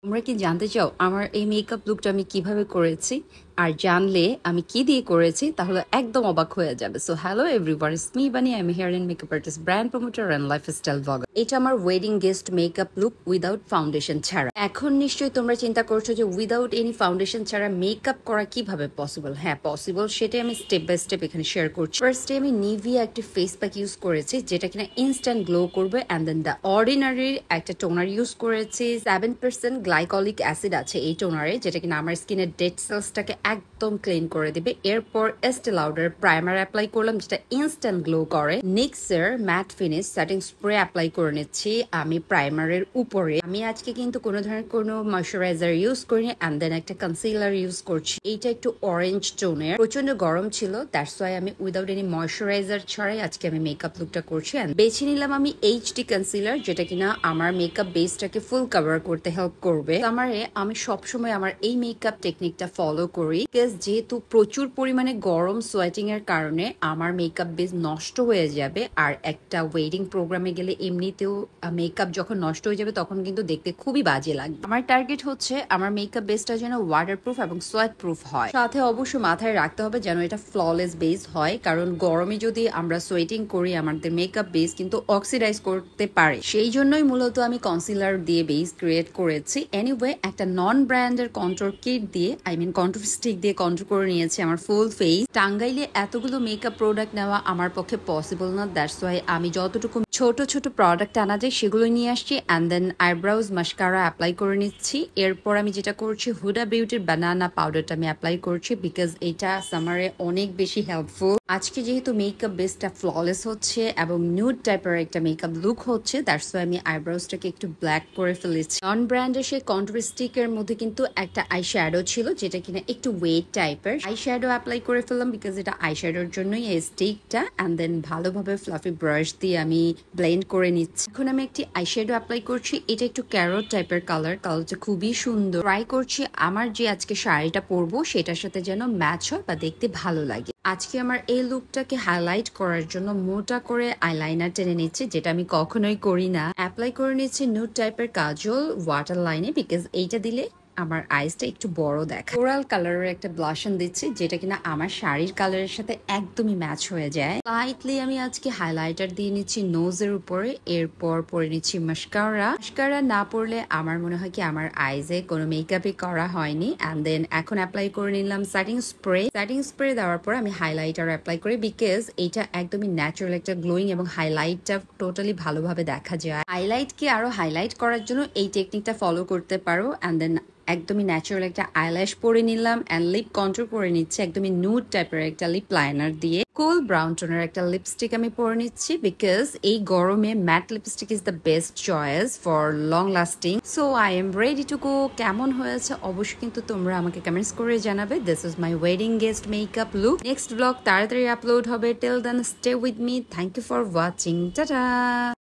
তোমরা কি জানতে চাও আমার এই মেকআপ লুকটা আমি কিভাবে করেছি? আর জানলে আমি কি দিয়ে করেছি তাহলে একদম অবাক হয়ে যাবে। So hello everyone, it's me Bunny. I am hair and makeup artist, brand promoter and lifestyle blogger. এটা আমার wedding guest makeup look without foundation ছাড়া। এখন নিশ্চয়ই তোমরা চিন্তা করছো যে উইদাউট এনি ফাউন্ডেশন ছাড়া মেকআপ করা কিভাবে পসিবল। হ্যাঁ, পসিবল, সেটাই আমি স্টেপ বাই স্টেপ এখানে শেয়ার করছি। ফার্স্টে আমি নিভিয়া একটি ফেস প্যাক ইউজ করেছি যেটা কিনা ইনস্ট্যান্ট গ্লো করবে, অ্যান্ড দেন দ্য অর্ডিনারির একটা টোনার ইউজ করেছি। 7% গ্লাইকলিক অ্যাসিড আছে এই টোনারে, যেটা কিনা আমার স্কিনের ডেড সেলসটাকে একদম ক্লিন করে দিবে। এরপর এস্টে লাউডার প্রাইমার অ্যাপ্লাই করলাম যেটা ইনস্ট্যান্ট গ্লো করে। নিক্সের matte finish setting spray apply করে নিচ্ছি আমি প্রাইমারের উপরে। আমি আজকে কিন্তু কোনো ধরনের কোনো ময়শ্চারাইজার ইউজ করিনি, অ্যান্ড দেন একটা কনসিলার ইউজ করছি। এইটা একটু অরেঞ্জ টোনের, প্রচন্ড গরম ছিল, দ্যাটস ওয়াই আমি উইদাউট এনি ময়শ্চারাইজার ছাড়াই আজকে আমি মেকআপ লুকটা করছি। বেছে নিলাম আমি এইচডি কনসিলার, যেটা কিনা আমার মেকআপ বেসটাকে ফুল কভার করতে হেল্প করবে। আমি সবসময় আমার এই মেকআপ টেকনিকটা ফলো করি, যেহেতু প্রচুর পরিমাণে গরম সোয়েটিং এর কারণে আমার মেকআপ বেস নষ্ট হয়ে যাবে। আর একটা ওয়েডিং প্রোগ্রামে গেলে এমনিতেও মেকআপ যখন নষ্ট হয়ে যাবে তখন কিন্তু দেখতে খুবই বাজে লাগবে। আমার টার্গেট হচ্ছে আমার মেকআপ বেসটা যেন ওয়াটারপ্রুফ এবং সোয়েট প্রুফ হয়। সাথে অবশ্যই মাথায় রাখতে হবে যেন এটা ফ্ললেস বেস হয়, কারণ গরমে যদি আমরা সোয়েটিং করি আমাদের মেকআপ বেস কিন্তু অক্সিডাইজ করতে পারে। সেই জন্যই মূলত আমি কনসিলার দিয়ে বেস ক্রিয়েট করেছি। এনিওয়ে, একটা নন ব্র্যান্ডের কন্ট্রোল কিট দিয়ে, আই মিন কন্ট্রোল স্টিক দিয়ে কন্ট্রোল করে নিয়েছি আমার ফুল ফেস। টাঙ্গাইলে এতগুলো মেকআপ প্রোডাক্ট নেওয়া আমার পক্ষে পসিবল না, দ্যাটস ওয়াই আমি যতটুকু ছোট ছোট প্রোডাক্ট আনা যায় সেগুলো নিয়ে আসছি। And then eyebrows mascara apply করে নিচ্ছি। এরপর আমি যেটা করছি, হুডা বিউটির বানানা পাউডারটা আমি অ্যাপ্লাই করছি, বিকজ এটা সামারে অনেক বেশি হেল্পফুল। আজকে যেহেতু মেকআপ বেসটা ফ্ললেস হচ্ছে এবং নিউড টাইপের একটা মেকআপ লুক হচ্ছে, দ্যাটস ওয়াই আমি আইব্রাউজটাকে একটু ব্ল্যাক করে ফেলেছি। নন ব্র্যান্ডের সেই কন্ট্রোল স্টিকের মধ্যে কিন্তু একটা আই শ্যাডো ছিল যেটা কিনা একটু ওয়েট টাইপের। আই শ্যাডো অ্যাপ্লাই করে ফেললাম বিকজ এটা আই শ্যাডোর জন্যই এই স্টিকটা। অ্যান্ড দেন ভালোভাবে ফ্লাফি ব্রাশ দিয়ে আমি ব্লেন্ড করে নিচ্ছি। এখন আমি একটি আই শ্যাডো অ্যাপ্লাই করছি, এটা একটু ক্যারট টাইপের কালারটা খুবই সুন্দর। ট্রাই করছি আমার যে আজকে শাড়িটা পরবো সেটার সাথে যেন ম্যাচ হয় বা দেখতে ভালো লাগে। আজকে আমার এই লুকটাকে হাইলাইট করার জন্য মোটা করে আইলাইনার টেনে নিচ্ছি, যেটা আমি কখনোই করি না। অ্যাপ্লাই করে নিচ্ছি নিউড টাইপের কাজল ওয়াটার লাইনে, বিকজ এইটা দিলে আমার আইসটা একটু বড় দেখা। কোরাল কালারের একটা ব্লাশন দিচ্ছি যেটা কিনা আমার শাড়ির কালারের সাথে একদমই ম্যাচ হয়ে যায়। লাইটলি আমি আজকে হাইলাইটার দিয়ে নিচ্ছি নোজের উপরে। এরপর পরে নিচ্ছি মাস্কারা না পরলে আমার মনে হয় কি আমার আইজে কোনো মেকআপই করা হয়নি। অ্যান্ড দেন এখন অ্যাপ্লাই করে নিলাম সেটিং স্প্রে দেওয়ার পর আমি হাইলাইটার অ্যাপ্লাই করি, বিকজ এটা একদমই ন্যাচারাল একটা গ্লোয়িং এবং হাইলাইটটা টোটালি ভালোভাবে দেখা যায়। হাইলাইটকে আরো হাইলাইট করার জন্য এই টেকনিকটা ফলো করতে পারো। অ্যান্ড দেন একদমই ন্যাচারাল একটা আইল্যাশ পরে নিলাম, অ্যান্ড লিপ কন্ট্রোল করে নিচ্ছি একদমই নিউড টাইপের একটা লিপ লাইনার দিয়ে। কুল ব্রাউন টোনের একটা লিপস্টিক আমি পরে নিচ্ছি, বিকজ এই গরমে matte lipstick is the best choice for long lasting. So I am ready to go. কেমন হয়েছে অবশ্যই কিন্তু তোমরা আমাকে কমেন্টস করে জানাবে। This is my wedding guest makeup look. Next blog তাড়াতাড়ি আপলোড হবে। Till then stay with me. Thank you for watching. Tata.